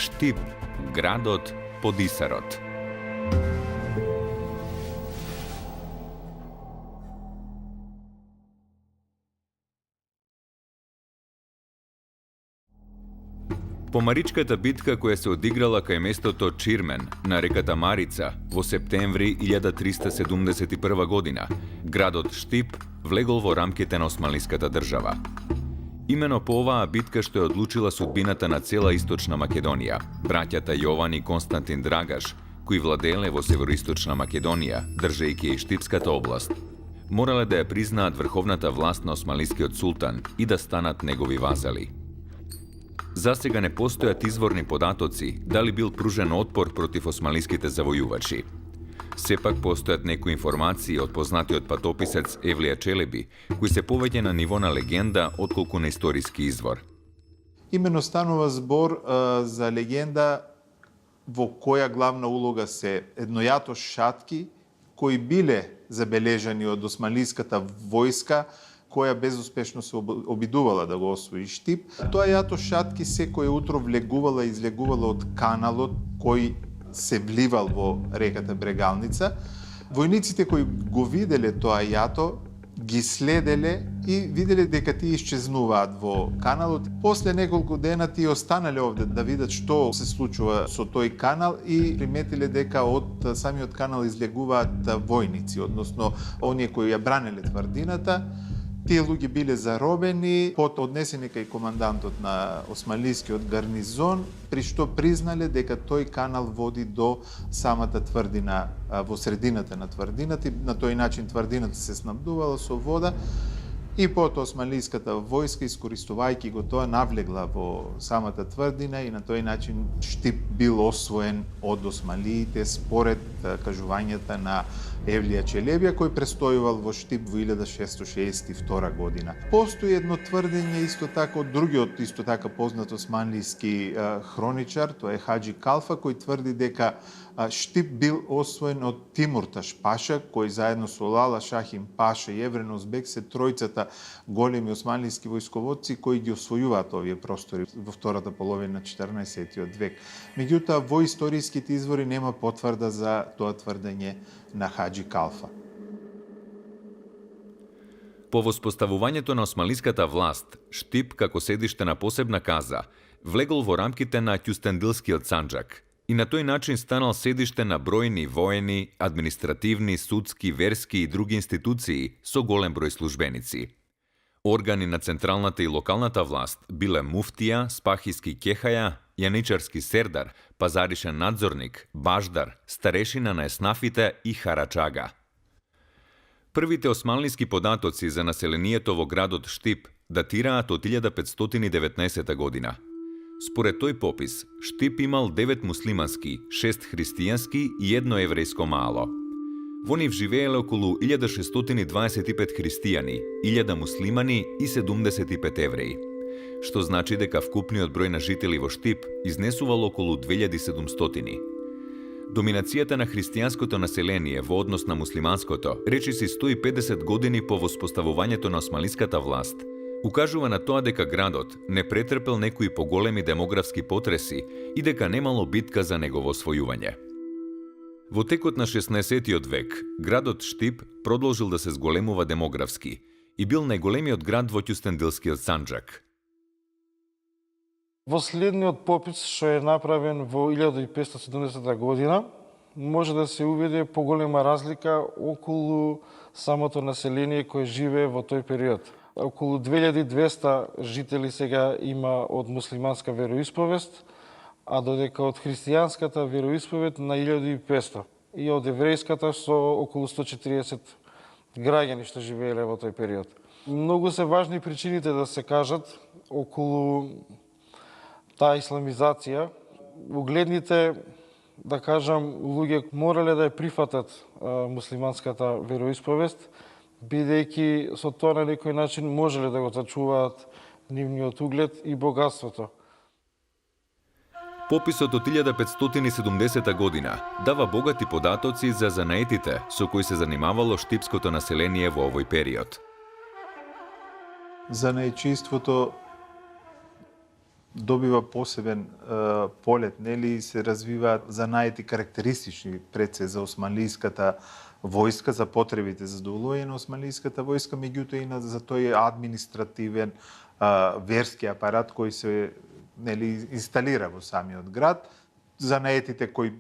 Štip, gradot pod Isarot. Помаричката битка која се одиграла кај местото Чирмен на реката Марица во септември 1371 година, градот Štip влегол во рамките на Османлиската држава. Имено по оваа битка што е одлучила судбината на цела Источна Македонија, браќата Јован и Константин Драгаш, кои владееле во Североисточна Македонија, држејќи и Štipската област, морале да ја признаат врховната власт на османлискиот султан и да станат негови вазали. Засега не постојат изворни податоци дали бил пружен отпор против османлиските завојувачи. Сепак постојат некои информации од познатиот патописец Евлија Челеби, кои се повеќе на ниво на легенда отколку на историски извор. Имено станува збор за легенда во која главна улога се еднојато шатки кои биле забележани од османлиската војска, која безуспешно се обидувала да го освои Štip. Тоа јато шатки секој утро влегувала и излегувала од каналот кој се вливал во реката Брегалница. Војниците кои го виделе тоа јато, ги следеле и виделе дека тие исчезнуваат во каналот. После неколку дена тие останале овде да видат што се случува со тој канал и приметиле дека од самиот канал излегуваат војници, односно оние кои ја бранеле тврдината. Тие луѓе биле заробени, однесени кај командантот на османлискиот гарнизон, при што признале дека тој канал води до самата тврдина во средината на тврдината и на тој начин тврдината се снабдувала со вода. И потоа османлиската војска, искористувајќи го тоа, навлегла во самата тврдина и на тој начин Štip бил освоен од османлиите според кажувањата на Евлија Челебија, кој престојувал во Štip во 1662 година. Постои едно тврдење исто така од другиот исто така познат османлиски хроничар, тоа е Хаџи Калфа, кој тврди дека Štip бил освоен од Тимурташ Паша, кој заедно со Лала Шахин Паша и Еврен Озбек се тројцата големи османлиски војсководци кои ги освојуваат овие простори во втората половина на 14. век. Меѓутоа, во историските извори нема потврда за тоа тврдење на Хаџи Калфа. По воспоставувањето на османлиската власт, Štip како седиште на посебна каза влегол во рамките на Кјустендилскиот санџак и на тој начин станал седиште на бројни воени, административни, судски, верски и други институции со голем број службеници. Органи на централната и локалната власт биле муфтија, спахиски кехаја, јаничарски сердар, пазаришен надзорник, баждар, старешина на еснафите и харачага. Првите османлиски податоци за населението во градот Štip датираат од 1519 година. Според тој попис, Štip имал 9 муслимански, 6 христијански и 1 еврејско мало. Во нив живееле околу 1625 христијани, 1000 муслимани и 75 евреи, што значи дека вкупниот број на жители во Štip изнесувал околу 2700. Доминацијата на христијанското население во однос на муслиманското, речиси 150 години по воспоставувањето на османлиската власт, укажува на тоа дека градот не претрпел некои поголеми демографски потреси и дека немало битка за негово освојување. Во текот на 16. век, градот Štip продолжил да се зголемува демографски и бил најголемиот град во Кјустендилскиот санџак. Во следниот попис, што е направен во 1570 година, може да се увиде поголема разлика околу самото население кое живее во тој период. Околу 2200 жители сега има од муслиманска вероисповест, а додека од христијанската вероисповед на 1500 и од еврејската со околу 140 граѓани што живееле во тој период. Многу се важни причините да се кажат околу таа исламизација. Угледните, да кажам, луѓе морале да ја прифатат муслиманската вероисповест, бидејќи со тоа на некој начин можеле да го зачуваат нивниот углед и богатството. Пописот од 1570 година дава богати податоци за занаетите со кои се занимавало štipското население во овој период. Занаетчиството добива посебен полет, нели, и се развиваат занаети карактеристични пред се за османлиската војска, за потребите за задоволување на османлиската војска, меѓутоа и за тој административен верски апарат кој се, нели, инсталира во самиот град, занаетите кои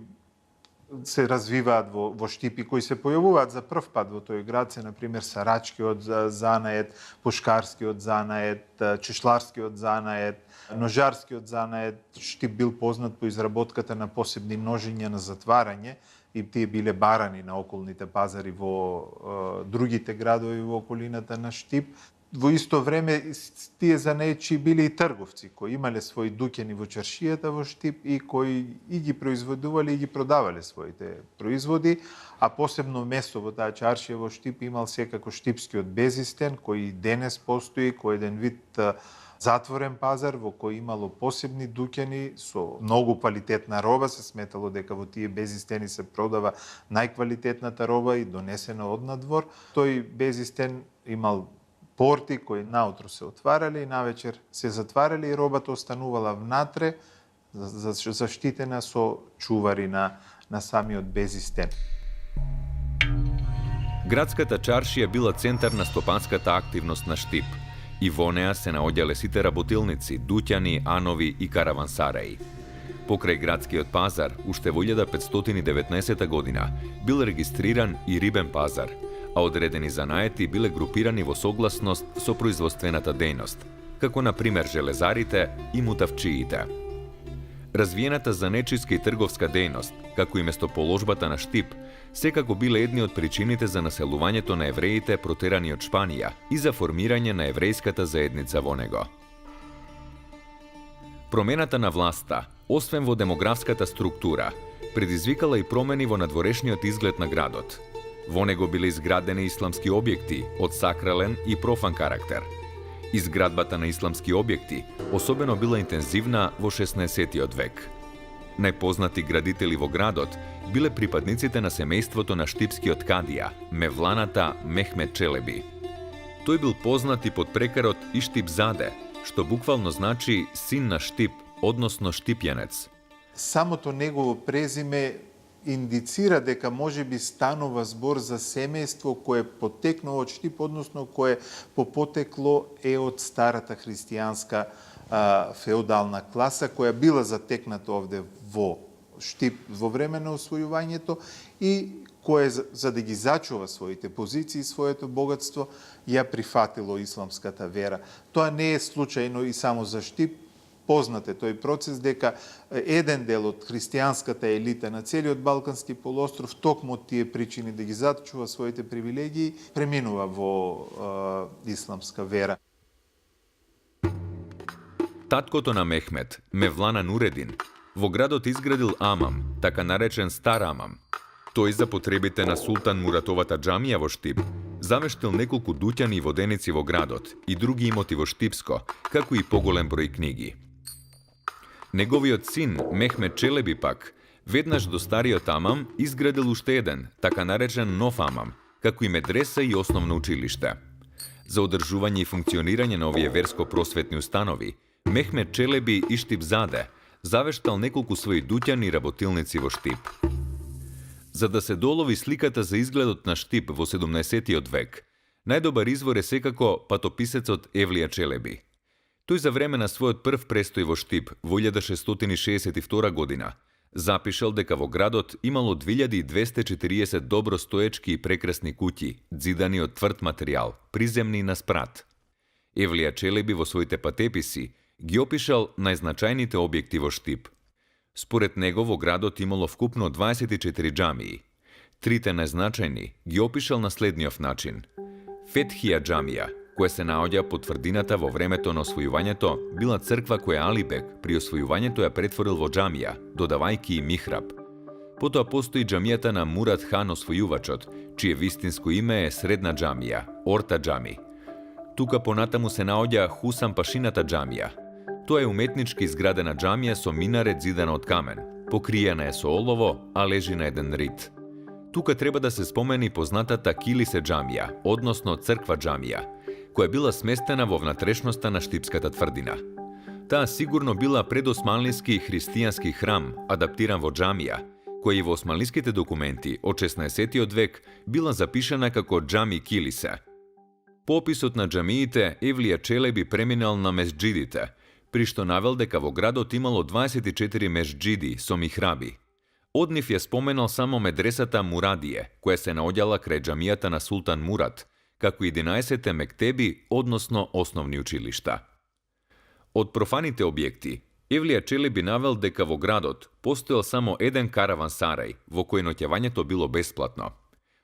се развиваат во Штип и кои се појавуваат за прв пат во тој град се, например, сарачкиот занает, пушкарскиот занает, чешларскиот занает, ножарскиот занает. Штип бил познат по изработката на посебни ножиња на затварање и тие биле барани на околните пазари во другите градови во околината на Штип. Во исто време тие занаетчи биле и трговци кои имале своји дуќани во чаршијата во Штип и кои и ги производувале и ги продавале своите производи, а посебно место во таа чаршија во Штип имал секако Штипскиот безистен кој и денес постои, кој еден вид затворен пазар во кој имало посебни дуќани со многу квалитетна роба, се сметало дека во тие безистени се продава најквалитетната роба и донесена од надвор. Тој безистен имал порти кои наутро се отварале и навечер се затварале и робата останувала внатре, заштитена со чувари на самиот безистен. Градската чаршија била центар на стопанската активност на Штип и во неа се наоѓале сите работилници, дуќани, анови и каравансараи. Покрај градскиот пазар, уште во 1519 година, бил регистриран и рибен пазар, а одредени занаети биле групирани во согласност со производствената дејност, како на пример железарите и мутавчиите. Развиената занечиска и трговска дејност, како и местоположбата на Штип, секако биле едни од причините за населувањето на евреите протерани од Шпанија и за формирање на еврејската заедница во него. Промената на власта, освен во демографската структура, предизвикала и промени во надворешниот изглед на градот. Во него биле изградени исламски објекти од сакрален и профан карактер. Изградбата на исламски објекти особено била интензивна во 16-тиот век. Најпознати градители во градот биле припадниците на семејството на штипскиот кадија, Мевланата Мехмед Челеби. Тој бил познат и под прекарот Иштипзаде, што буквално значи син на Штип, односно штипјанец. Самото негово презиме индицира дека можеби станува збор за семејство кое потекнало од Штип, односно кое по потекло е од старата христијанска феодална класа, која била затекната овде во Штип во време на освојувањето и кое, за да ги зачува своите позиции, своето богатство, ја прифатило исламската вера. Тоа не е случајно и само за Штип. Познат е тој процес дека еден дел од христијанската елита на целиот Балкански полуостров, токму од тие причини да ги зачува своите привилегии, преминува во исламска вера. Таткото на Мехмед, Мевлана Нуредин, во градот изградил амам, така наречен Стар амам. Тој за потребите на султан Муратовата џамија во Штип завештил неколку дуќани и воденици во градот и други имоти во Штипско, како и поголем број книги. Неговиот син, Мехмед Челеби пак, веднаш до стариот амам изградил уште еден, така наречен нов амам, како и медреса и основно училиште. За одржување и функционирање на овие верско-просветни установи, Мехмед Челеби Иштипзаде завештал неколку своји дуќани и работилници во Штип. За да се долови сликата за изгледот на Штип во 17-тиот век, најдобар извор е секако патописецот Евлија Челеби. Тој за време на својот прв престој во Штип во 1662 година запишал дека во градот имало 2240 добро стоечки и прекрасни куќи, ѕидани од тврд материјал, приземни на спрат. Евлија Челеби во своите патеписи ги опишал најзначајните објекти во Штип. Според него во градот имало вкупно 24 џамии. Трите најзначајни ги опишал на следниот начин. Фетхија џамија, која се наоѓа по тврдината во времето на освојувањето, била црква која Алибек при освојувањето ја претворил во џамија, додавајки и михраб. Потоа постои џамијата на Мурат хан освојувачот, чие вистинско име е Средна џамија, Орта џами. Тука понатаму се наоѓа Хусам Пашината џамија. Тоа е уметнички изградена џамија со минарет зидана од камен. Покриена е со олово, а лежи на еден рид. Тука треба да се спомени познатата Килисе џамија, односно црква џамија, која била сместена во внатрешноста на Штипската тврдина. Таа сигурно била предосманлиски христијански храм, адаптиран во џамија, која и во османлиските документи од 16 век била запишана како џами килисе. По описот на џамиите, Евлија Челеби преминал на месџидите, при што навел дека во градот имало 24 месџиди со михраби. Од нив ја споменал само медресата Мурадије, која се наоѓала крај џамијата на Султан Мурад, како 11 мектеби, односно основни училишта. Од профаните објекти, Евлија Челеби навел дека во градот постоел само еден каравансарај, во кој ноќевањето било бесплатно.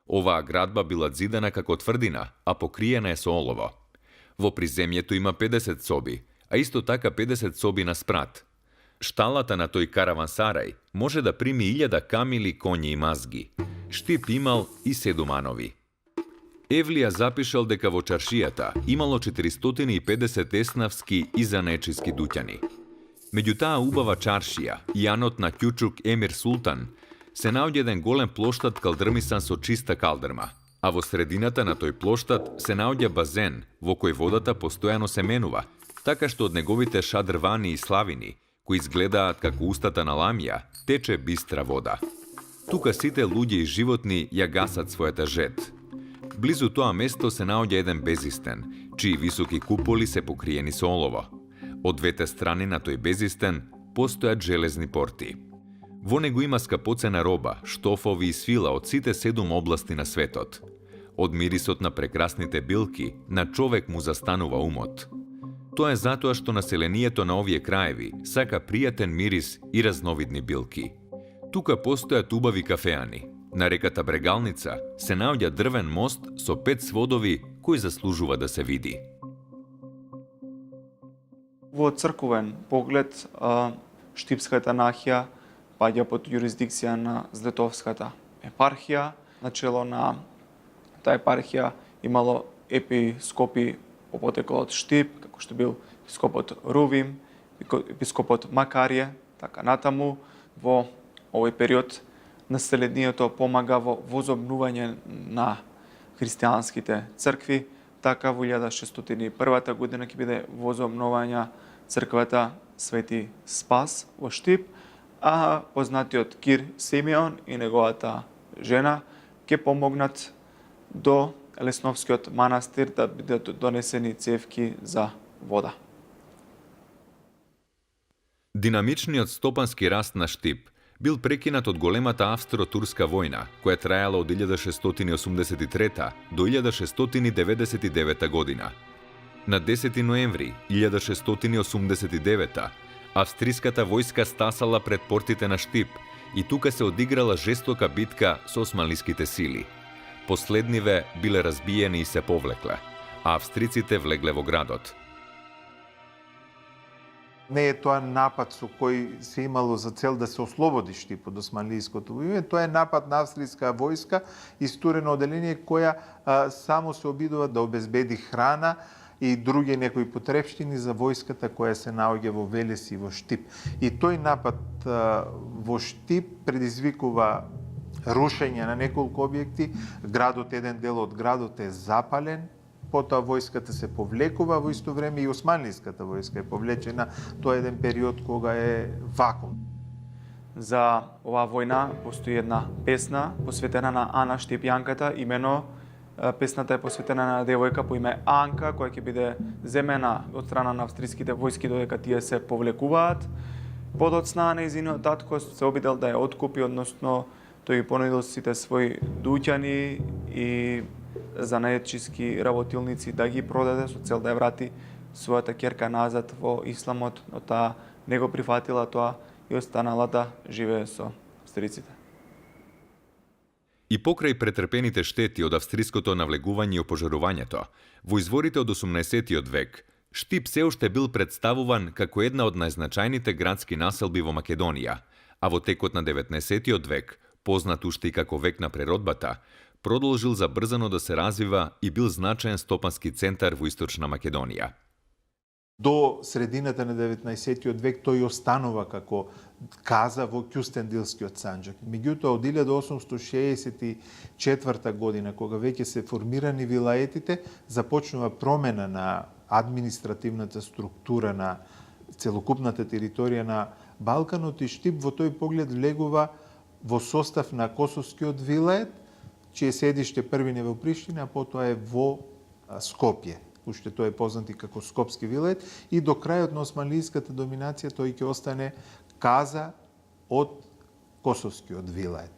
Оваа градба била зидана како тврдина, а покриена е со олово. Во приземјето има 50 соби, а исто така 50 соби на спрат. Шталата на тој каравансарај може да прими 1000 камили, коњи и мазги. Штип имал и 7 анови. Евлија запишал дека во чаршијата имало 450 еснавски и занечиски дуќани. Меѓу таа убава чаршија и јанот на Кјучук Емир Султан се наоѓа еден голем плоштад калдрмисан со чиста калдрма, а во средината на тој плоштад се наоѓа базен во кој водата постојано се менува, така што од неговите шадрвани и славини, кои изгледаат како устата на ламја, тече бистра вода. Тука сите луѓе и животни ја гасат својата жет. Близу тоа место се наоѓа еден безистен, чии високи куполи се покриени со олово. Од двете страни на тој безистен постојат железни порти. Во него има скапоцена роба, штофови и свила од сите 7 области на светот. Од мирисот на прекрасните билки, на човек му застанува умот. Тоа е затоа што населението на овие краеви сака пријатен мирис и разновидни билки. Тука постојат убави кафеани. На реката Брегалница се наоѓа дрвен мост со 5 сводови кој заслужува да се види. Во црковен поглед, Штипската нахија паѓа под јурисдикција на Злетовската епархија. Начело на таа епархија имало епископи по потеклот Штип, како што бил епископот Рувим, епископот Макарije, така натаму. Во овој период населението помага во возобнување на христијанските цркви. Така во 1601 година ќе биде возобновања црквата Свети Спас во Штип, а познатиот Кир Симеон и неговата жена ќе помогнат до Лесновскиот манастир да бидат донесени цевки за вода. Динамичниот стопански раст на Штип бил прекинат од големата австро-турска војна, која трајала од 1683 до 1699 година. На 10 ноември 1689 австриската војска стасала пред портите на Штип и тука се одиграла жестока битка со османлиските сили. Последниве биле разбиени и се повлекле, а австриците влегле во градот. Не е тоа напад со кој се имало за цел да се ослободи Штип од османлиското војување, тоа е напад на австрийска војска и стурено оделение која само се обидува да обезбеди храна и други некои потрепштини за војската која се наоѓа во Велес и во Штип. И тој напад во Штип предизвикува рушење на неколку објекти, градот, еден дел од градот е запален, потоа војската се повлекува, во исто време и османлиската војска е повлечена, тоа е еден период кога е вакуум. За оваа војна постои една песна посветена на Ана Штипјанката, имено песната е посветена на девојка по име Анка, која ќе биде земена од страна на австриските војски додека тие се повлекуваат. Подоцна нејзиниот татко се обидел да ја откупи, односно тој ги понудил сите своји дуќани и занаетчиски работилници да ги продаде со цел да ја врати својата ќерка назад во исламот, но таа не го прифатила тоа и останала да живее со австриците. И покрај претрпените штети од австриското навлегување и опожарувањето, во изворите од 18 век, Штип се уште бил представуван како една од најзначајните градски населби во Македонија, а во текот на 19 век, познат уште и како век на преродбата, продолжил забрзано да се развива и бил значаен стопански центар во источна Македонија. До средината на 19 век тој останува како каза во Кјустендилскиот Санџак. Меѓутоа, од 1864 година, кога веќе се формирани вилаетите, започнува промена на административната структура на целокупната територија на Балканот, и Штип во тој поглед влегува во состав на Косовскиот вилает, чие седиште првине во Приштина, а потоа е во Скопје. Уште тој е познат и како Скопски вилает, и до крајот на османлиската доминација тој ќе остане каза од Косовскиот вилает.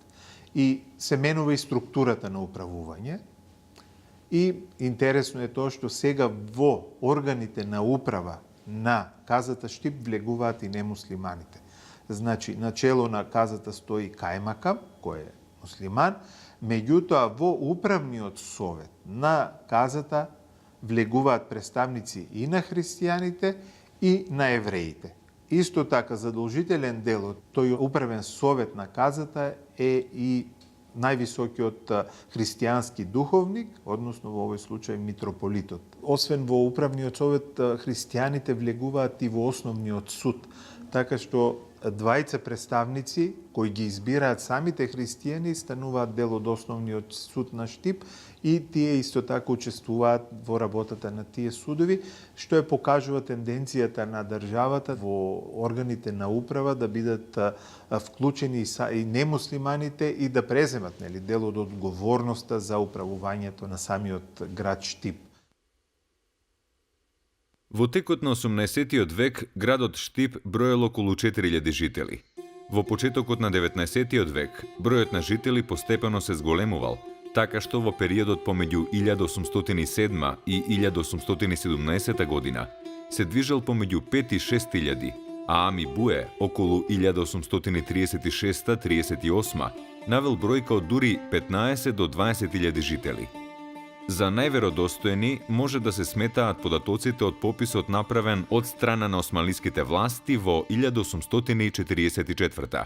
И се менува и структурата на управување. И интересно е тоа што сега во органите на управа на казата Штип влегуваат и немуслиманите. Значи, начело на казата стои Кајмакам, кој е муслиман, меѓутоа во управниот совет на казата влегуваат представници и на христијаните и на евреите. Исто така, задолжителен дел од тој управен совет на казата е и највисокиот христијански духовник, односно во овој случај митрополитот. Освен во управниот совет, христијаните влегуваат и во основниот суд, така што двајца представници кои ги избираат самите христијани стануваат дел од основниот суд на Штип, и тие исто така учествуваат во работата на тие судови, што е покажува тенденцијата на државата во органите на управа да бидат вклучени и немуслиманите и да преземат дел од одговорноста за управувањето на самиот град Штип. Во текот на 18-тиот век, градот Штип броел околу 4000 жители. Во почетокот на 19-тиот век, бројот на жители постепено се зголемувал, така што во периодот помеѓу 1807 и 1817 година се движел помеѓу 5 и 6000, а Ами Буе околу 1836-38 навел бројка од дури 15 до 20.000 жители. За најверодостојни може да се сметаат податоците од пописот направен од страна на османлиските власти во 1844.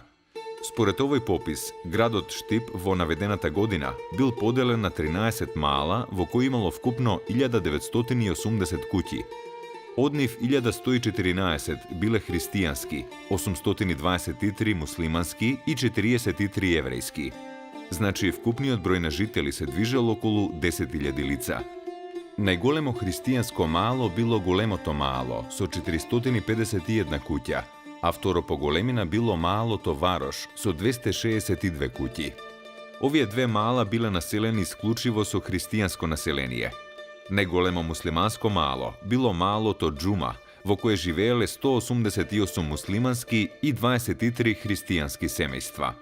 Според овој попис, градот Штип во наведената година бил поделен на 13 мала во кои имало вкупно 1980 куќи. Од нив 1114 биле христијански, 823 муслимански и 43 еврејски. Значи, вкупниот број на жители се движел околу 10.000 лица. Најголемо христијанско мало било големото мало со 451 куќа, а второ по големина било малото Варош со 262 куќи. Овие две мала биле населени исклучиво со христијанско население. Најголемо муслиманско мало било малото Џума, во кое живееле 188 муслимански и 23 христијански семејства.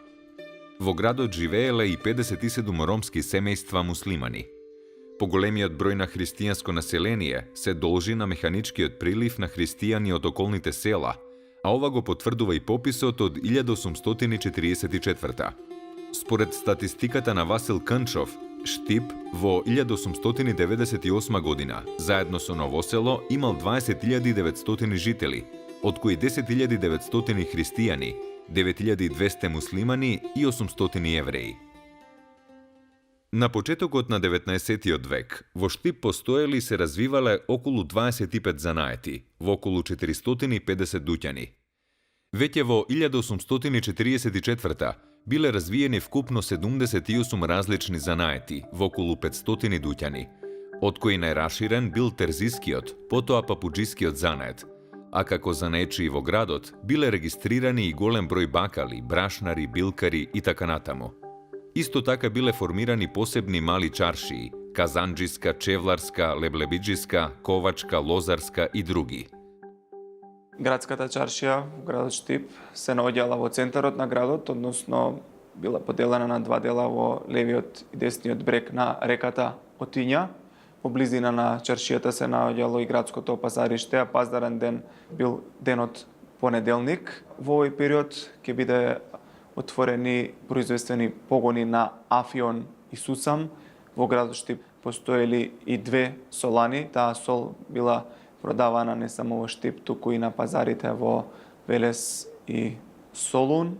Во градот живееле и 57 ромски семејства муслимани. Поголемиот број на христијанско население се должи на механичкиот прилив на христијани од околните села, а ова го потврдува и пописот од 1844. Според статистиката на Васил Кънчов, Штип во 1898 година, заедно со Новосело, имал 20.900 жители, од кои 10.900 христијани, 9.200 муслимани и 800 евреи. На почетокот на 19-тиот век, во Штип постоеле и се развивале околу 25 занаети, во околу 450 дуќани. Веќе во 1844 биле развиени вкупно 78 различни занаети, во околу 500 дуќани, од кои најраширен бил терзискиот, потоа папуџискиот занает, а како занаечи во градот биле регистрирани и голем број бакали, брашнари, билкари и така натаму. Исто така биле формирани посебни мали чаршии, казанџиска, чевларска, леблебиџиска, ковачка, лозарска и други. Градската чаршија во градот Штип се наоѓала во центарот на градот, односно била поделена на два дела во левиот и десниот брег на реката Отиња. Во близина на чаршијата се наоѓало и градското пазариште, а пазарен ден бил денот понеделник. Во овој период ќе биде отворени производствени погони на Афион и Сусам. Во градот Штип постоели и две солани. Таа сол била продавана не само во Штип, туку и на пазарите во Велес и Солун.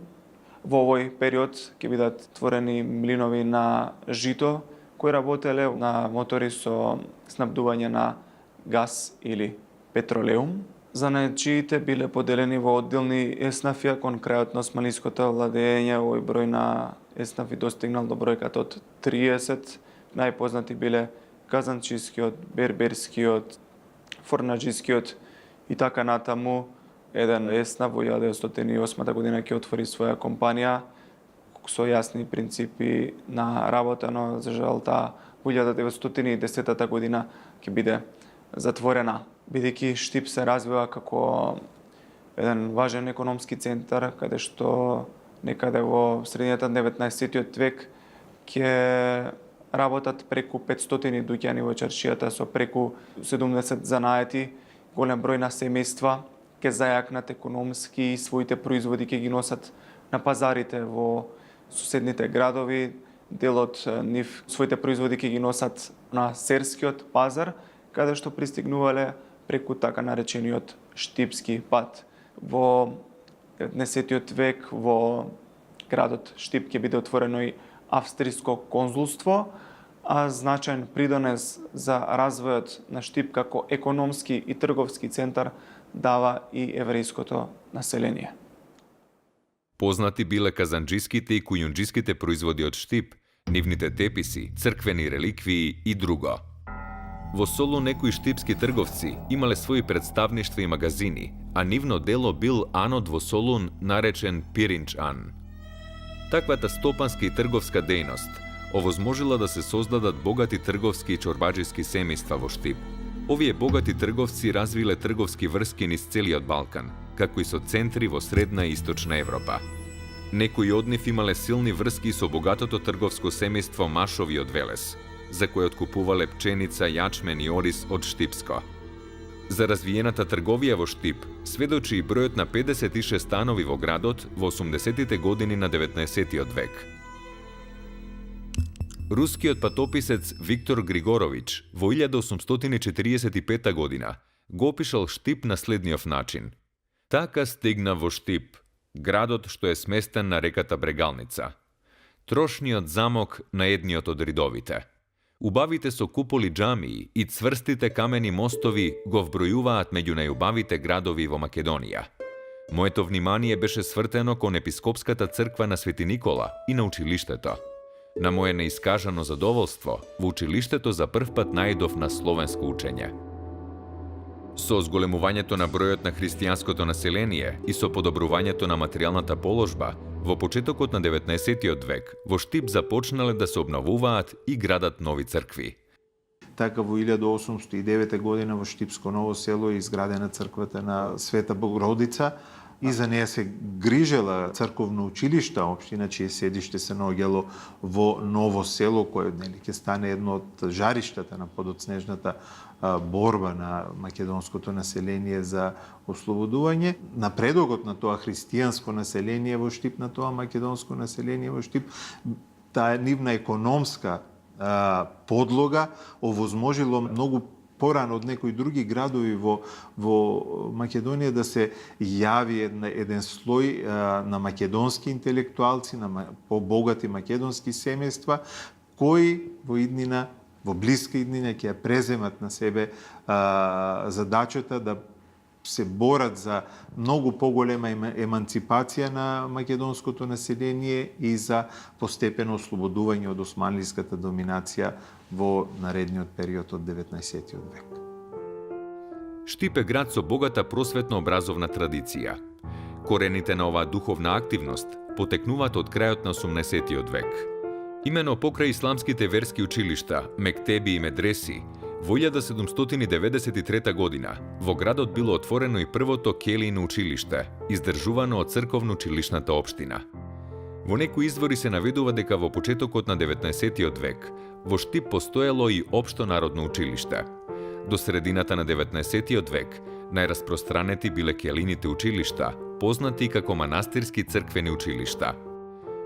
Во овој период ќе бидат отворени млинови на жито, кои работеле на мотори со снабдување на газ или петролеум. Занаечиите биле поделени во одделни еснафи, кон крајот на османлиското владење овој број на еснафи достигнал до бројката од 30. Најпознати биле казанчискиот, берберскиот, форнаџискиот и така натаму. Еден есна во 1908 година ќе отвори своја компанија со јасни принципи на работа, но за жал таа во 1910 година ќе биде затворена, бидејќи Штип се развива како еден важен економски центар, каде што некаде во средината на 19 век ќе работат преку 500 дуќани во чаршијата со преку 70 занаети, голем број на семејства, ќе зајакнат економски и своите производи ќе ги носат на пазарите во суседните градови, дел од нив своите производи ќе ги носат на серскиот пазар, каде што пристигнувале преку така наречениот Штипски пат. Во 19 век во градот Штип ќе биде отворено и австриско конзулство, а значаен придонес за развојот на Штип како економски и трговски центар дава и еврејското население. Познати биле казанџиските и кујунџиските производи од Штип, нивните теписи, црквени реликвии и друго. Во Солун некои штипски трговци имале своји представништва и магазини, а нивно дело бил анод во Солун наречен Пиринч ан. Таквата стопанска и трговска дејност овозможила да се создадат богати трговски и чорбаџиски семејства во Штип. Овие богати трговци развиле трговски врски низ целиот Балкан, како и со центри во Средна и Источна Европа. Некои од нив имале силни врски со богатото трговско семејство Машови од Велес, за кој откупувале пченица, јачмен и ориз од Штипско. За развиената трговија во Штип сведочи и бројот на 56 станови во градот во 80-тите години на 19 век. Рускиот патописец Виктор Григорович во 1845 година го опишал Штип на следниот начин. Така стигна во Штип, градот што е сместен на реката Брегалница. Трошниот замок на едниот од ридовите. Убавите со куполи џамии и цврстите камени мостови го вбројуваат меѓу најубавите градови во Македонија. Моето внимание беше свртено кон епископската црква на Свети Никола и на училиштето. На моје неискажано задоволство, во училиштето за прв пат најдов на словенско учење. Со зголемувањето на бројот на христијанското население и со подобрувањето на материјалната положба, во почетокот на 19 век во Штип започнале да се обновуваат и градат нови цркви. Така во 1809 година во Штипско Ново село е изградена црквата на Света Богородица и за неја се грижела црковно училиште, општина чие седиште се наоѓало во Ново село, кое ќе стане едно од жариштата на подоцнежната борба на македонското население за ослободување. Напредокот на тоа христијанско население во Штип, на тоа македонско население во Штип, таа нивна економска подлога овозможило многу порано од некои други градови во Македонија да се јави еден слој на македонски интелектуалци, на побогати македонски семејства, кои во иднина, во блиска иднина ќе ја преземат на себе задачата да се борат за многу поголема еманципација на македонското население и за постепено ослободување од османлиската доминација во наредниот период од 19 век. Штип е град со богата просветно-образовна традиција. Корените на оваа духовна активност потекнуваат од крајот на 18 век. Имено покрај исламските верски училишта, мектеби и медреси, во 1793 година во градот било отворено и првото келијно училиште, издржувано од црковно-училишната општина. Во некои извори се наведува дека во почетокот на 19 век во Штип постоело и општо народно училиште. До средината на 19 век најраспространети биле келините училишта, познати како манастирски црквени училишта.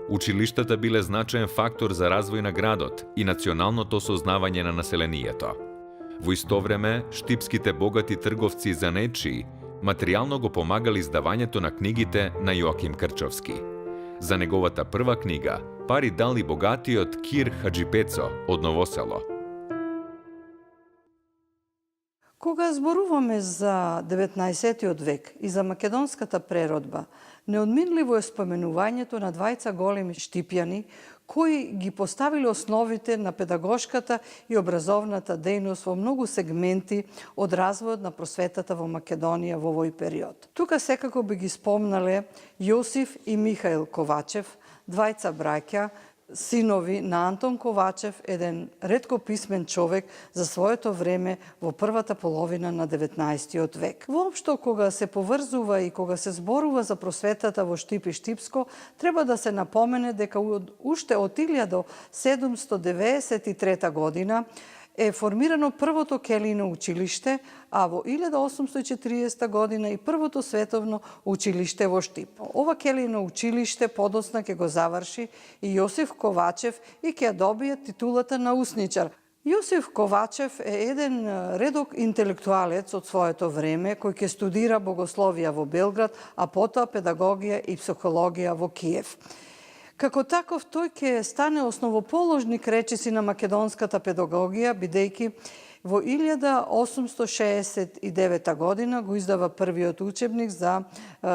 Училиштата биле значаен фактор за развој на градот и националното сознавање на населението. Во исто време, штипските богати трговци за нечии материјално го помагали издавањето на книгите на Јоаким Крчовски. За неговата прва книга пари дали богатиот Кир Хаџипецо од Новосело. Кога зборуваме за 19. век и за македонската преродба, неодминливо е споменувањето на двајца големи штипјани кои ги поставили основите на педагошката и образовната дејност во многу сегменти од развојот на просветата во Македонија во овој период. Тука секако би ги спомнале Јосиф и Михаил Ковачев, двајца браќа, синови на Антон Ковачев, еден ретко писмен човек за своето време во првата половина на 19. век. Воопшто, кога се поврзува и кога се зборува за просветата во Штип и Штипско, треба да се напомене дека уште од 1793 година е формирано првото келино училиште, а во 1840 година и првото световно училиште во Штип. Ова келино училиште подоцна ќе го заврши и Јосиф Ковачев и ќе добие титулата наусничар. Јосиф Ковачев е еден редок интелектуалец од своето време кој ќе студира богословија во Белград, а потоа педагогија и психологија во Киев. Како таков, тој ќе стане основоположник речиси на македонската педагогија, бидејќи во 1869 година го издава првиот учебник за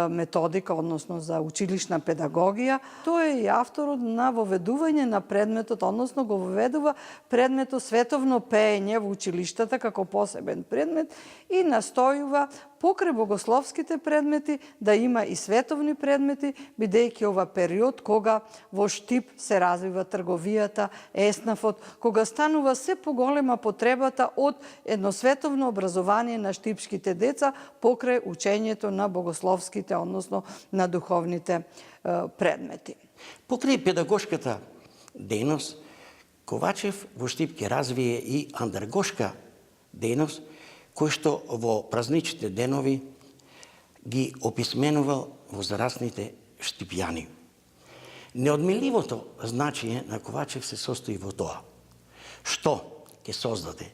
методика, односно за училишна педагогија. Тој е и авторот на воведување на предметот, односно го воведува предметот световно пеење во училиштата како посебен предмет и настојува покрај богословските предмети да има и световни предмети, бидејќи ова период кога во Штип се развива трговијата, еснафот, кога станува се поголема потребата од едно световно образование на штипските деца покрај учењето на богословските, односно на духовните предмети. Покрај педагошката дејност, Ковачев во Штип ќе развие и андрагошка дејност, кој што во празничните денови ги описменувал возрастните штипјани. Неодмеливото значење на Ковачев се состои во тоа, што ќе создаде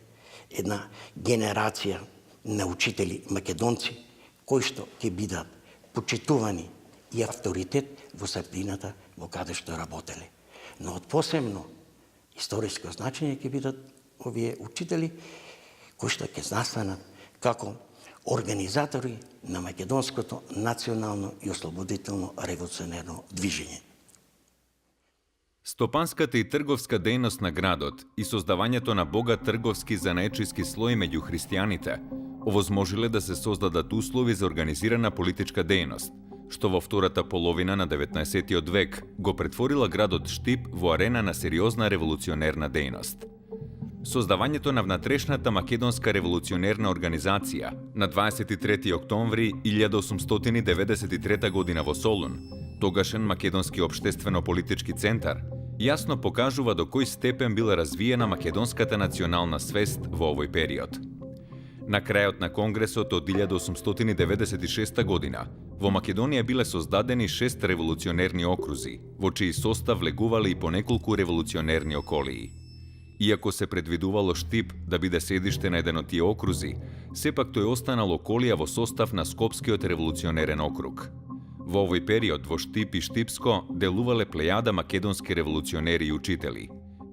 една генерација на учители македонци, кои што ќе бидат почитувани и авторитет во средината во каде што работеле. Но од посебно историско значење ќе бидат овие учители кои што ќе настанат како организатори на македонското национално и ослободително револуционерно движење. Стопанската и трговска дејност на градот и создавањето на богат трговски занаечиски слој меѓу христијаните овозможиле да се создадат услови за организирана политичка дејност, што во втората половина на 19. век го претворила градот Штип во арена на сериозна револуционерна дејност. Создавањето на внатрешната македонска револуционерна организација на 23. октомври 1893 година во Солун, тогашен македонски општествено-политички центар, јасно покажува до кој степен била развиена македонската национална свест во овој период. На крајот на Конгресот од 1896 година, во Македонија биле создадени 6 револуционерни окрузи, во чиј состав влегувале и по неколку револуционерни околии. Иако се предвидувало Штип да биде седиште на еден од тие окрузи, сепак тој останал околија во состав на Скопскиот револуционерен округ. Во овој период во Штип и Штипско делувале плејада македонски револуционери и учители.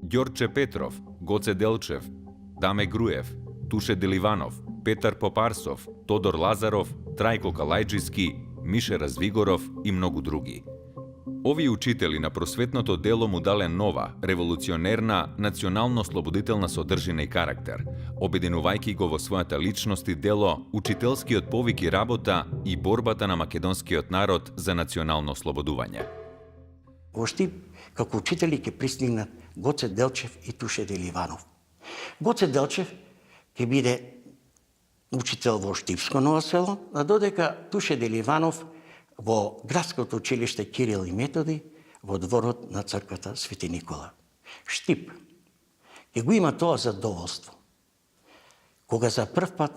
Ѓорче Петров, Гоце Делчев, Даме Груев, Туше Деливанов, Петар Попарсов, Тодор Лазаров, Трајко Калајджиски, Мише Развигоров и многу други. Овие учители на просветното дело му дале нова, револуционерна, национално-слободителна содржина и карактер, обединувајќи го во својата личност и дело учителскиот повик и работа и борбата на македонскиот народ за национално ослободување. Во Штип, како учители ќе пристигнат Гоце Делчев и Туше Деливанов. Гоце Делчев ќе биде учител во Штипско Ново село, а додека Туше Деливанов во градското училиште Кирил и Методи во дворот на црквата Свети Никола. Штип ќе го има тоа задоволство, кога за прв пат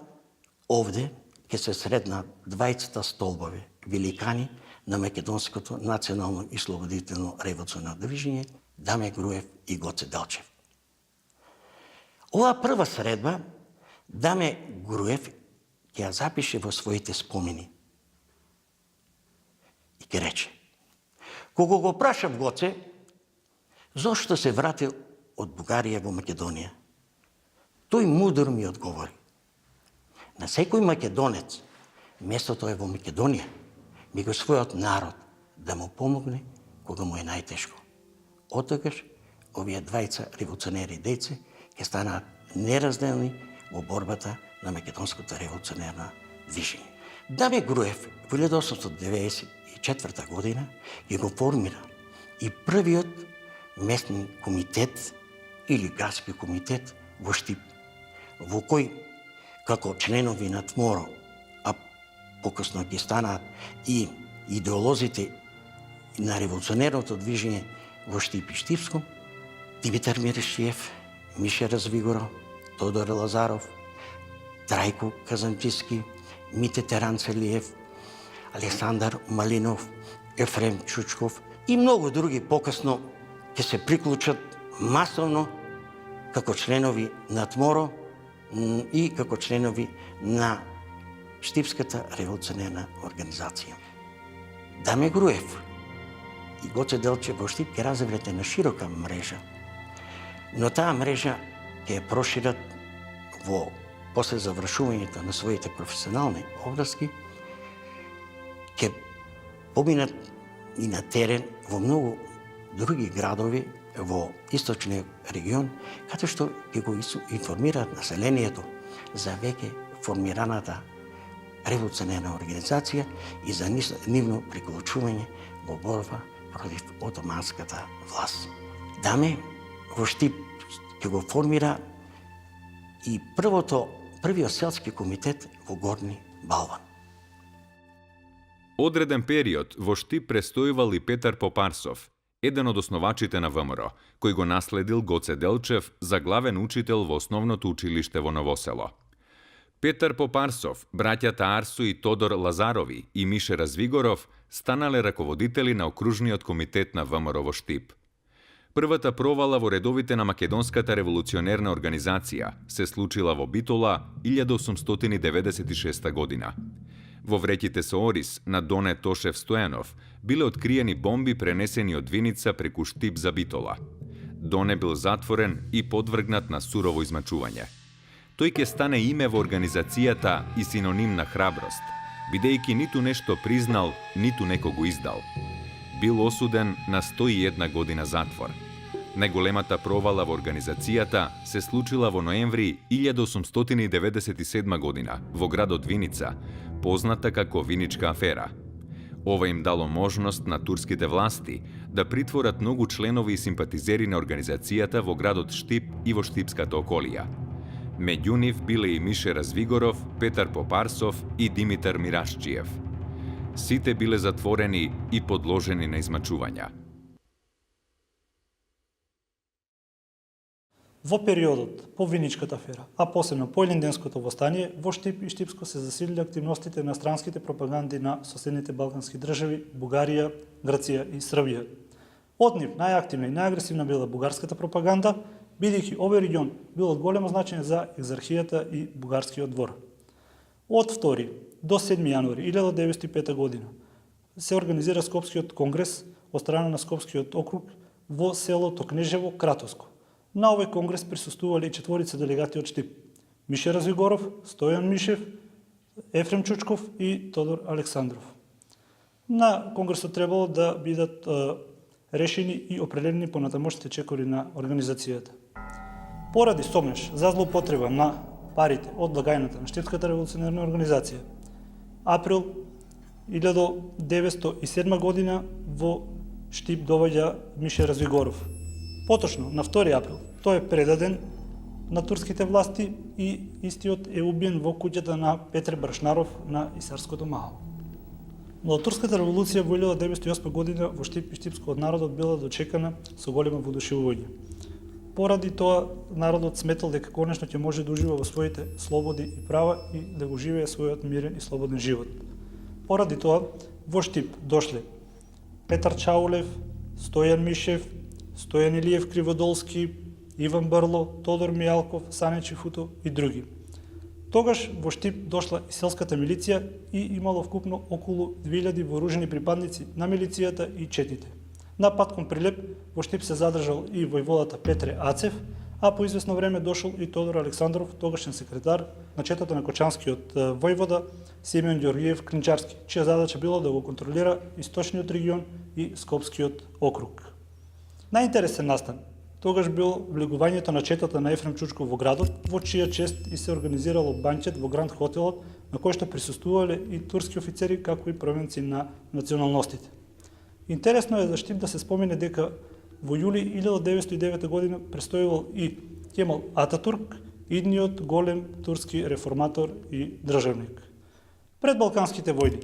овде ќе се среднат двајцата столбови, великани на македонското национално и слободително револуционерно движење, Даме Груев и Гоце Делчев. Оваа прва средба Даме Груев ќе ја запише во своите спомени. И ќе рече: кога го прашав Гоце, зошто се вратил од Бугарија во Македонија, тој мудро ми одговори: на секој македонец, местото е во Македонија, меѓу својот народ, да му помогне кога му е најтешко. Оттогаш, овие двајца револуционери дејци ќе станаат неразделни во борбата на македонското револуционерно движење. Даме Груев во 1894 година ја го формира и првиот местни комитет или градски комитет во Штип, во кој како членови на ТМОРО, а покасно ќе станаат и идеолозите на револуционерното движење во Штип и Штипско, Димитар Мирешиев, Миша Развигоров, Тодор Лазаров, Трајко Казанчиски, Мите Теранцелиев, Александар Малинов, Ефрем Чучков и многу други покасно ќе се приклучат масовно како членови на ТМОРО и како членови на Штипската револуционерна организација. Даме Груев и Гоце Делчев во Штип ќе развиват на широка мрежа, но таа мрежа ќе ја прошират после завршувањето на своите професионални обврски, ќе поминат и на терен во многу други градови во источниот регион, каде што ќе го информираат населението за веќе формираната револуционерна организација и за нивно приклучување во борба против отоманската власт. Даме во Штип ќе го формира и првиот селски комитет во Горни Балван. Одреден период во Штип престојувал и Петар Попарсов, еден од основачите на ВМРО, кој го наследил Гоце Делчев за главен учител во основното училиште во Новосело. Петар Попарсов, браќата Арсо и Тодор Лазарови и Мише Развигоров станале раководители на окружниот комитет на ВМРО во Штип. Првата провала во редовите на Македонската револуционерна организација се случила во Битола 1896 година. Во вреќите со Орис на Доне Тошев Стојанов биле откриени бомби пренесени од Виница преку Штип за Битола. Доне бил затворен и подвргнат на сурово измачување. Тој ќе стане име во организацијата и синоним на храброст, бидејќи ниту нешто признал, ниту некого издал. Бил осуден на 101 година затвор. Најголемата провала во организацијата се случила во ноември 1897 година во градот Виница, позната како Виничка афера. Ова им дало можност на турските власти да притворат многу членови и симпатизери на организацијата во градот Штип и во Штипската околија. Меѓу нив биле и Мише Развигоров, Петар Попарсов и Димитар Мирашчиев. Сите биле затворени и подложени на измачувања. Во периодот по Виничката афера, а посебно по Илинденското востание, во Штип и Штипско се засилиле активностите на странските пропаганди на соседните балкански држави, Бугарија, Грција и Србија. Од нив најактивна и најагресивна била бугарската пропаганда, бидејќи овој регион бил од големо значење за екзархијата и бугарскиот двор. Од 2 до 7 јануари 1905 година се организира Скопскиот конгрес од страна на Скопскиот округ во селото Кнежево, Кратовско. На овој конгрес присуствувале и 4 делегати од Штип: Мише Развигоров, Стојан Мишев, Ефрем Чучков и Тодор Александров. На конгресот требало да бидат решени и определени понатамошните чекори на организацијата. Поради сомнеш за злоупотреба на парите од благајната на Штипската револуционерна организација, април 1907 година во Штип доаѓа Мише Развигоров. Поточно, на 2 април, тој е предаден на турските власти и истиот е убиен во куќата на Петре Брашнаров на Исарското мало. Младотурската револуција во 1908 година во Штип и Штипско од народот била дочекана со големо воодушевување. Поради тоа, народот сметал дека конечно ќе може да ужива во своите слободи и права и да го живее својот мирен и слободен живот. Поради тоа, во Штип дошле Петар Чаулев, Стојан Мишев, Стојан Илиев Криводолски, Иван Брло, Тодор Мијалков, Сане Чифуто и други. Тогаш во Штип дошла и селската милиција и имало вкупно околу 2000 вооружени припадници на милицијата и четите. На пат кон Прилеп во Штип се задржал и војводата Петре Ацев, а по известно време дошол и Тодор Александров, тогашен секретар на четата на Кочанскиот војвода Симеон Ѓорѓиев Клинчарски, чија задача било да го контролира источниот регион и Скопскиот округ. Најинтересен настан тогаш бил влегувањето на четата на Ефрем Чучков во градот, во чија чест и се организирало банкет во Гранд Хотелот, на кој што присуствувале и турски офицери, како и провенци на националностите. Интересно е за Штип да се спомене дека во јули 1909 година престојувал и Кемал Ататурк, идниот голем турски реформатор и државник. Пред Балканските војни,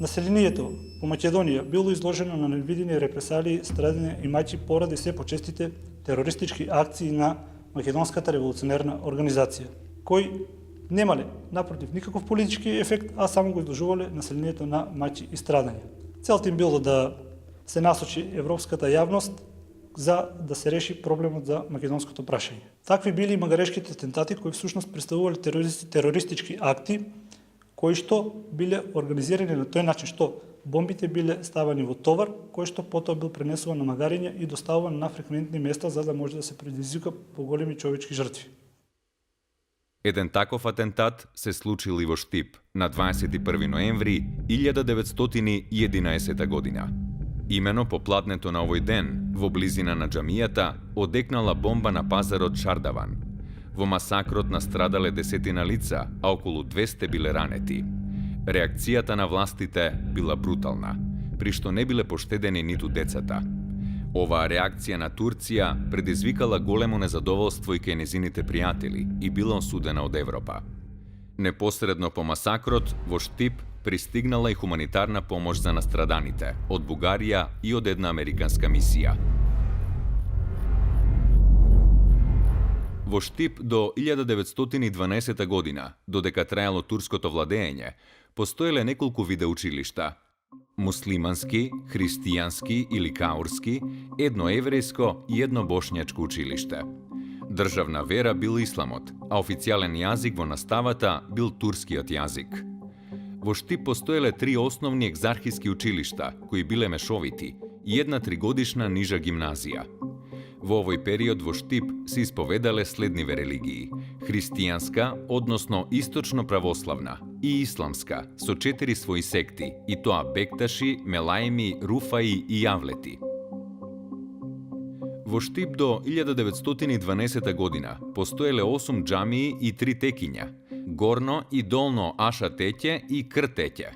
населението по Македонија било изложено на невидени репресалии, страдање и мајчи поради се почестите терористички акции на Македонската револуционерна организација, кои немале, напротив, никаков политички ефект, а само го изложувале населението на мајчи и страдање. Целта им било да се насочи европската јавност за да се реши проблемот за македонското прашање. Такви били и магарешките атентати, кои всушност представувале терористички акти, кои што биле организирани на тој начин што бомбите биле ставани во товар, кој што потоа бил пренесуван на магариња и доставуван на фреквентни места за да може да се предизвика поголеми човечки жртви. Еден таков атентат се случил и во Штип на 21 ноември 1911 година. Имено по пладнето на овој ден, во близина на џамијата, одекнала бомба на пазарот Шардаван. Во масакрот настрадале десетина лица, а околу 200 биле ранети. Реакцијата на властите била брутална, при што не биле поштедени ниту децата. Оваа реакција на Турција предизвикала големо незадоволство и кај незините пријатели и била осудена од Европа. Непосредно по масакрот, во Штип пристигнала и хуманитарна помош за настраданите од Бугарија и од една американска мисија. Во Штип до 1912 година, додека траело турското владење, постоеле неколку вида училишта: муслимански, христијански или каурски, едно еврејско и едно бошњачко училиште. Државна вера бил исламот, а официјален јазик во наставата бил турскиот јазик. Во Штип постоеле 3 основни екзархиски училишта, кои биле мешовити, и една 3-годишна нижа гимназија. Во овој период во Штип се исповедале следниве религии: христијанска, односно источно православна, и исламска, со 4 своји секти, и тоа Бекташи, Мелаими, Руфаи и Јавлети. Во Штип до 1912 година постоеле 8 џамии и 3 текиња: горно и долно Аша Теќе и Кр Теќе.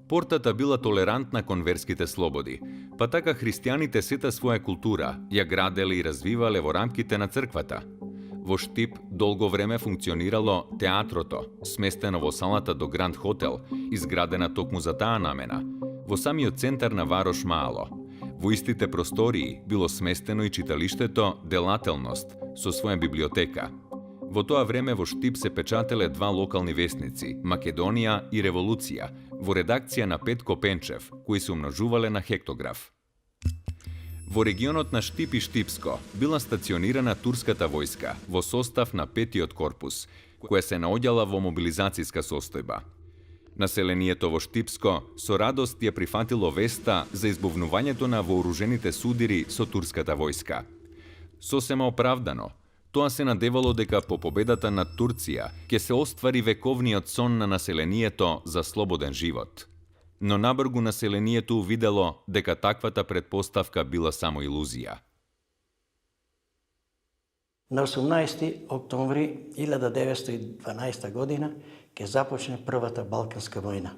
Портата била толерантна кон верските слободи, па така христијаните сета своја култура ја граделе и развивале во рамките на црквата. Во Штип долго време функционирало театрото, сместено во салата до Гранд Хотел, изградена токму за таа намена, во самиот центар на Варош Маало. Во истите простории било сместено и читалиштето Делателност со своја библиотека. Во тоа време во Штип се печателе 2 локални весници, Македонија и Револуција, во редакција на Петко Пенчев, кои се умножувале на хектограф. Во регионот на Штип и Штипско била стационирана турската војска во состав на 5-тиот корпус, која се наоѓала во мобилизацијска состојба. Населението во Штипско со радост ја прифатило веста за избувнувањето на вооружените судири со турската војска. Сосема оправдано, тоа се надевало дека по победата над Турција ќе се оствари вековниот сон на населението за слободен живот. Но набргу населението увидело дека таквата предпоставка била само илузија. На 18. октомври 1912 година ќе започне првата Балканска војна.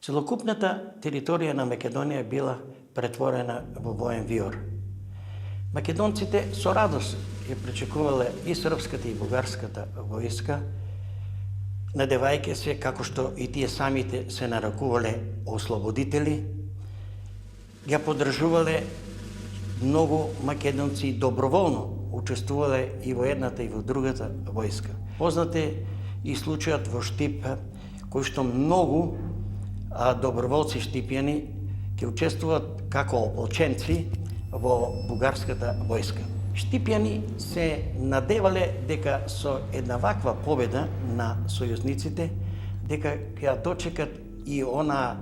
Целокупната територија на Македонија била претворена во воен виор. Македонците со радост ја пречекувале и српската и бугарската војска, надевајќи се како што и тие самите се нарекувале ослободители, ја поддржувале многу македонци доброволно учествувале и во едната и во другата војска. Познат е и случајот во Штип, кој што многу доброволци штипјани ќе учествуват како ополченци во бугарската војска. Штипјани се надевале дека со една ваква победа на сојузниците, дека ќе ја дочекат и она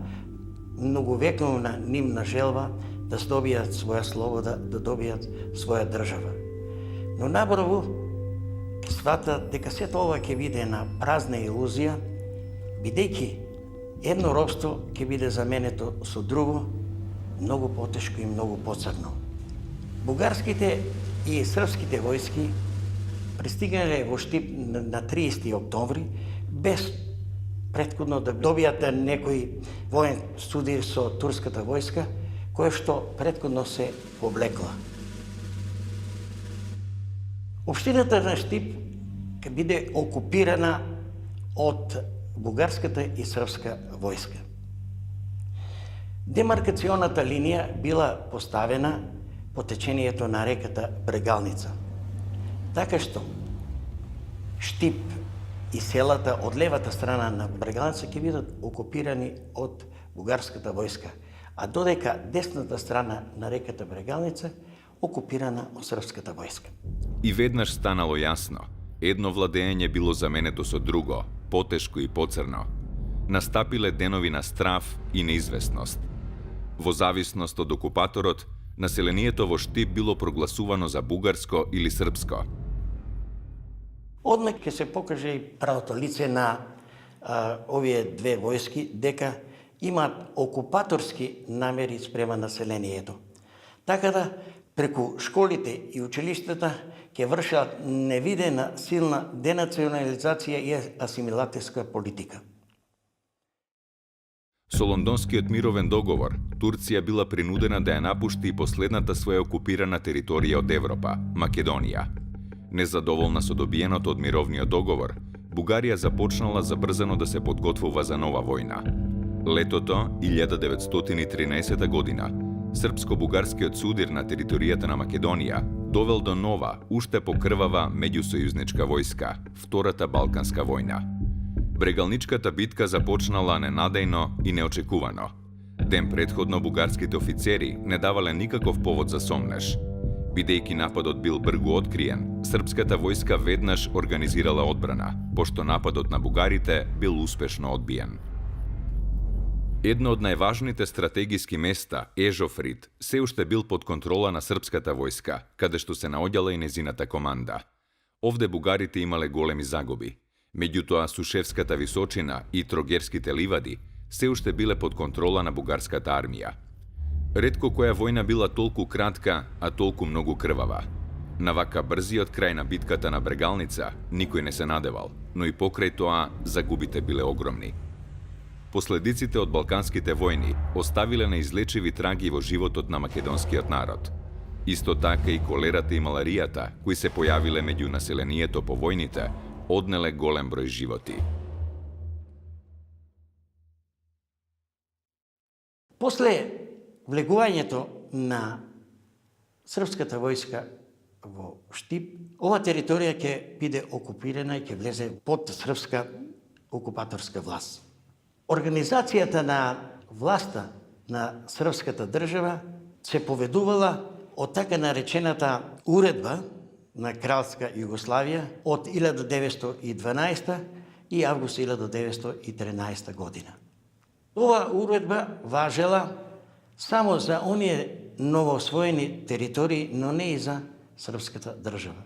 многовековна нивна желба да добијат своја слобода, да добијат своја држава. Но наброво ќе свата дека сето ова ќе биде една празна илузија, бидејќи едно робство ќе биде заменето со друго, многу потешко и многу поцрно. Бугарските и српските војски пристигнале во Штип на 30 октомври без претходно да добијат некој воен судир со турската војска, која што претходно се повлекла. Општината на Штип ќе биде окупирана од бугарската и српска војска. Демаркационата линија била поставена по течението на реката Брегалница. Така што Штип и селата од левата страна на Брегалница ќе бидат окупирани од бугарската војска, а додека десната страна на реката Брегалница окупирана од српската војска. И веднаш станало јасно, едно владење било заменето со друго, потешко и поцрно. Настапиле денови на страв и неизвестност. Во зависност од окупаторот, населението во Штип било прогласувано за бугарско или српско. Одмек ќе се покаже и правото лице на овие две војски дека имаат окупаторски намери спрема населението. Така да преку школите и училиштата ќе вршат невидена силна денационализација и асимилативска политика. Со Лондонскиот мировен договор, Турција била принудена да ја напушти последната своја окупирана територија од Европа, Македонија. Незадоволна со добиеното од мировниот договор, Бугарија започнала забрзано да се подготвува за нова војна. Летото 1913 година, српско-бугарскиот судир на територијата на Македонија довел до нова, уште покрвава меѓусојузничка војска, Втората Балканска војна. Брегалничката битка започнала ненадејно и неочекувано. Ден предходно бугарските офицери не давале никаков повод за сомнеш. Бидејќи нападот бил бргу откриен, српската војска веднаш организирала одбрана, пошто нападот на бугарите бил успешно одбиен. Едно од најважните стратегиски места, Ежофрид, се уште бил под контрола на српската војска, каде што се наоѓала и незината команда. Овде бугарите имале големи загуби. Меѓутоа, Сушевската височина и Трогерските ливади се уште биле под контрола на бугарската армија. Ретко која војна била толку кратка, а толку многу крвава. На вака брзиот крај на битката на Брегалница никој не се надевал, но и покрај тоа загубите биле огромни. Последиците од Балканските војни оставиле неизлечиви траги во животот на македонскиот народ. Исто така и колерата и маларијата, кои се појавиле меѓу населението по војните, однеле голем број животи. После влегувањето на српската војска во Штип, ова територија ќе биде окупирана и ќе влезе под српска окупаторска власт. Организацијата на власта на српската држава се поведувала од така наречената уредба на Кралска Југославија од 1912 и август 1913 година. Ова уредба важела само за оние новоосвоени територии, но не и за српската држава.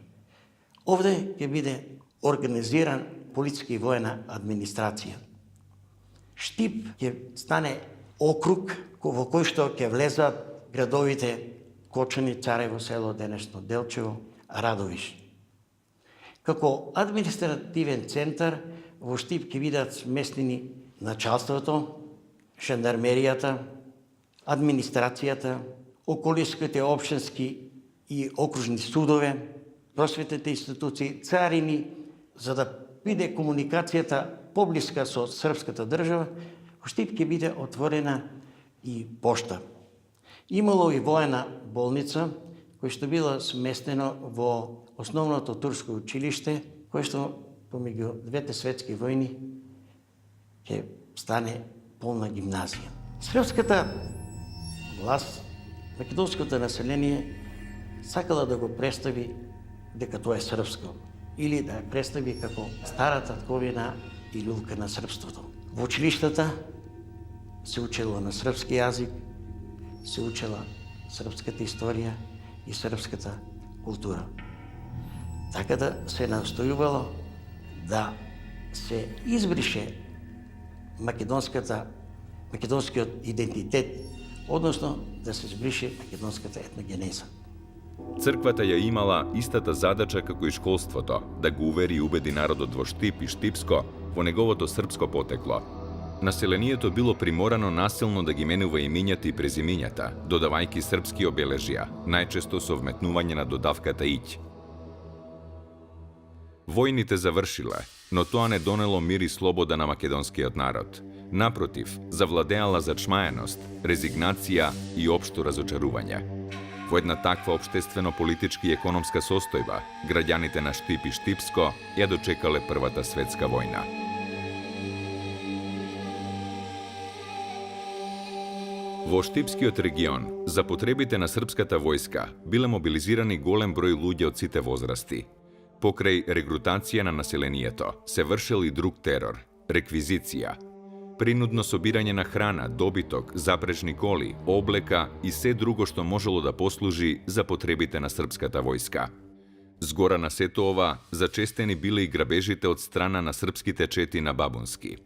Овде ќе биде организиран политички и воена администрација. Штип ќе стане округ во кој што ќе влезат градовите Кочани, Царево село, денешно Делчево, Радовиш. Како административен центар во Штип ќе бидат сместени началството, жандармеријата, администрацијата, околиските општински и окружни судове, просветните институции, царини, за да биде комуникацијата поблиска со српската држава, во Штип ќе биде отворена и пошта. Имало и воена болница, која што било сместено во основното турско училиште, кое што помеѓу двете светски војни ќе стане полна гимназија. Српската власт, македонското население сакала да го представи дека тоа е српско или да ја представи како старата тковина и люлка на српството. Во училиштата се учело на српски јазик, се учела српската историја и српската култура. Така да се настојувало да се избрише македонскиот идентитет, односно да се збрише македонската етногенеза. Црквата ја имала истата задача како и школството, да го увери и убеди народот во Штип и Штипско во неговото српско потекло. Населението било приморано насилно да ги менува имињата и презимињата, додавајќи српски обележја, најчесто со вметнување на додавката иќ. Војните завршиле, но тоа не донело мир и слобода на македонскиот народ. Напротив, завладеала зачмаеност, резигнација и општо разочарување. Во една таква општествено-политички и економска состојба, граѓаните на Штип и Штипско ја дочекале Првата светска војна. Во Штипскиот регион, за потребите на српската војска, биле мобилизирани голем број луѓе од сите возрасти. Покрај регрутација на населението, се вршел и друг терор – реквизиција. Принудно собирање на храна, добиток, запрежни коли, облека и се друго што можело да послужи за потребите на српската војска. Згора на сето ова, зачестени биле и грабежите од страна на српските чети на Бабунски.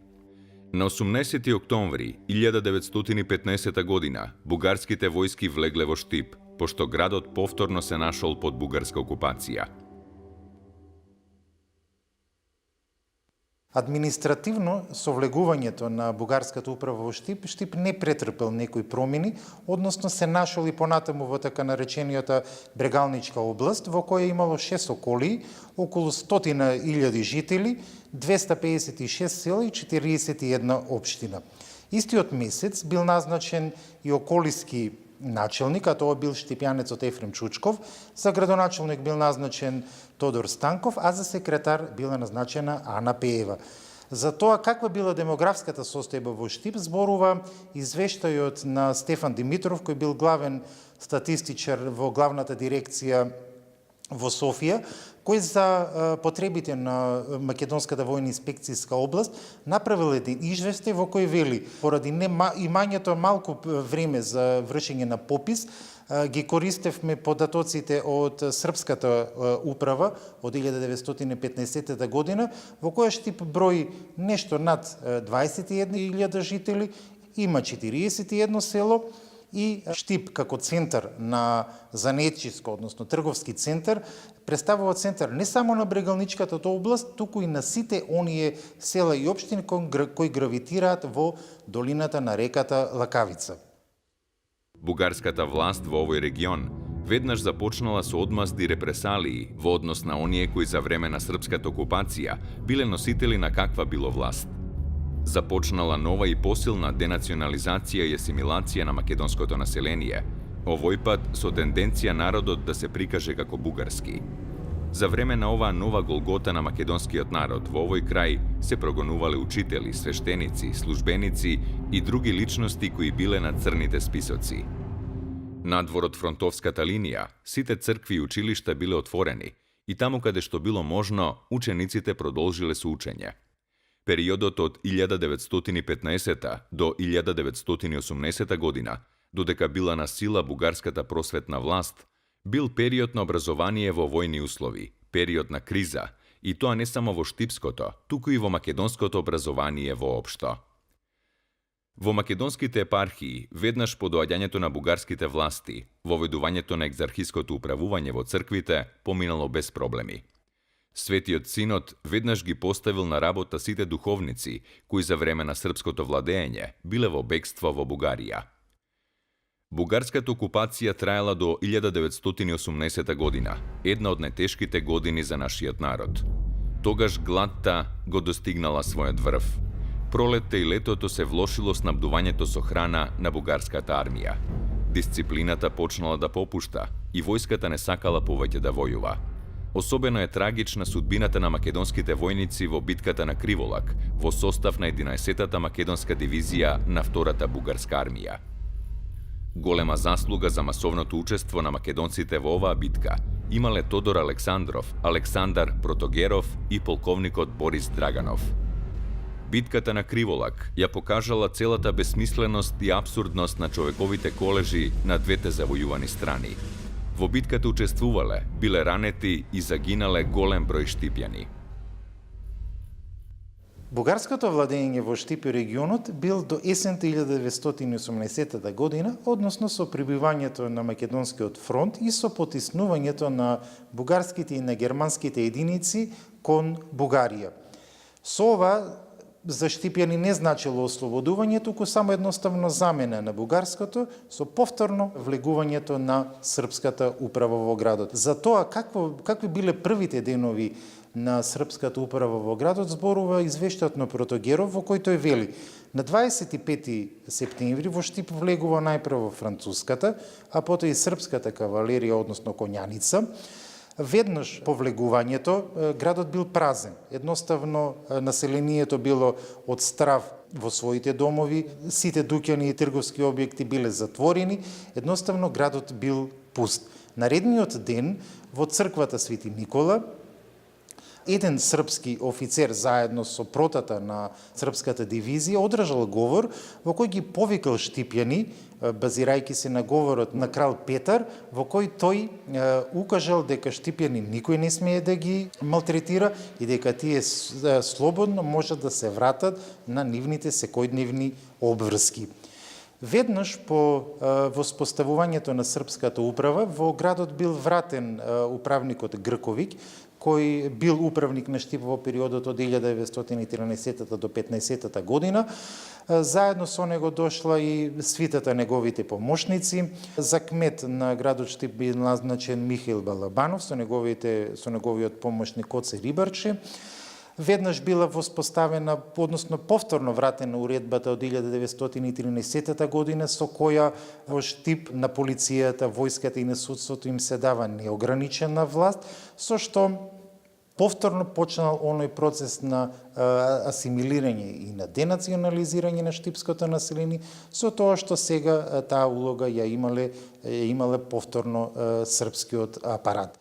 На 18. октомври 1915 година бугарските војски влегле во Штип, пошто градот повторно се нашол под бугарска окупација. Административно, со влегувањето на бугарската управа во Штип, Штип не претрпел некои промени, односно се нашол и понатаму во така наречениот Брегалничка област, во која имало 6 околии, околу 100.000 жители, 256 села и 41 општина. Истиот месец бил назначен и околиски начелник, а тоа бил штипјанецот Ефрем Чучков, за градоначелник бил назначен Тодор Станков, а за секретар била назначена Ана Пеева. За тоа каква била демографската состојба во Штип зборува извештајот на Стефан Димитров, кој бил главен статистичар во главната дирекција во Софија, кој за потребите на Македонската војна инспекцијска област направил еден извештај во кој вели, поради имањето малку време за вршење на попис, ги користевме податоците од српската управа од 1915 година, во која Штип брои нешто над 21.000 жители, има 41 село, и Штип како центар на занетчиско, односно трговски центар, представува центар не само на Брегалничката област, туку и на сите оние села и општини кои гравитираат во долината на реката Лакавица. Бугарската власт во овој регион веднаш започнала со одмазди и репресалии во однос на оние кои за време на српската окупација биле носители на каква било власт. Започнала нова и посилна денационализација и асимилација на македонското население, овој пат со тенденција народот да се прикаже како бугарски. За време на оваа нова голгота на македонскиот народ во овој крај се прогонувале учители, свештеници, службеници и други личности кои биле на црните списоци. Надвор од фронтовската линија, сите цркви и училишта биле отворени и таму каде што било можно, учениците продолжиле со учење. Периодот од 1915 до 1918 година, додека била на сила бугарската просветна власт, бил период на образование во војни услови, период на криза, и тоа не само во штипското, туку и во македонското образование воопшто. Во македонските епархии, веднаш по доаѓањето на бугарските власти, воведувањето на екзархиското управување во црквите поминало без проблеми. Светиот Синод веднаш ги поставил на работа сите духовници, кои за време на српското владење биле во бегство во Бугарија. Бугарската окупација траела до 1918 година, една од најтешките години за нашиот народ. Тогаш гладта го достигнала својот врв. Пролетта и летото се влошило снабдувањето со храна на бугарската армија. Дисциплината почнала да попушта и војската не сакала повеќе да војува. Особено е трагична судбината на македонските војници во битката на Криволак, во состав на 11-та македонска дивизија на Втората бугарска армија. Голема заслуга за масовното учество на македонците во оваа битка имале Тодор Александров, Александар Протогеров и полковникот Борис Драганов. Битката на Криволак ја покажала целата бесмисленост и апсурдност на човековите колежи на двете завојувани страни. Во битката учествувале, биле ранети и загинале голем број штипјани. Бугарското владење во Штип и регионот бил до есента 1918 година, односно со прибивањето на Македонскиот фронт и со потиснувањето на бугарските и на германските единици кон Бугарија. Со ова за штипјани не значило ослободување, туку само едноставно замена на бугарското со повторно влегувањето на српската управа во градот. За тоа какви биле првите денови на српската управа во градот зборува извештајот на Протогеров, во кој тој вели: на 25 септември во Штип влегува најпрво француската, а потоа и српската кавалерија, односно конјаница. Веднаш по влегувањето градот бил празен. Едноставно населението било од страв во своите домови, сите дуќани и трговски објекти биле затворени, едноставно градот бил пуст. Наредниот ден во црквата Свети Никола еден српски офицер заедно со протата на српската дивизија одржал говор во кој ги повикал штипјани, базирајќи се на говорот на крал Петар, во кој тој укажал дека штипјани никој не смее да ги малтретира и дека тие слободно можат да се вратат на нивните секојдневни обврски. Веднаш по воспоставувањето на српската управа, во градот бил вратен управникот Грковиќ, кој бил управник на Штип во периодот од 1913 до 15 година. Заедно со него дошла и свитата неговите помошници. За кмет на градот Штип бил назначен Михаил Балабанов со неговиот помошник Коце Рибарче. Веднаш била воспоставена, односно повторно вратена уредбата од 1913 година, со која во Штип на полицијата, војската и на судството им се дава неограничена власт, со што повторно почнал оној процес на асимилирање и на денационализирање на штипското население, со тоа што сега таа улога ја имале повторно српскиот апарат.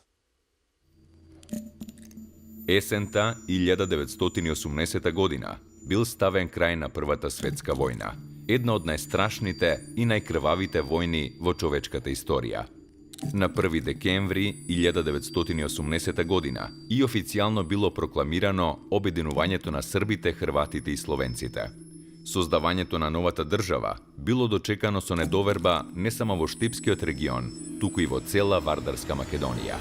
Есента 1918 година бил ставен крај на Првата светска војна, една од најстрашните и најкрвавите војни во човечката историја. На 1 декември 1918 година и официјално било прокламирано обединувањето на србите, хрватите и словенците. Создавањето на новата држава било дочекано со недоверба не само во Штипскиот регион, туку и во цела Вардарска Македонија.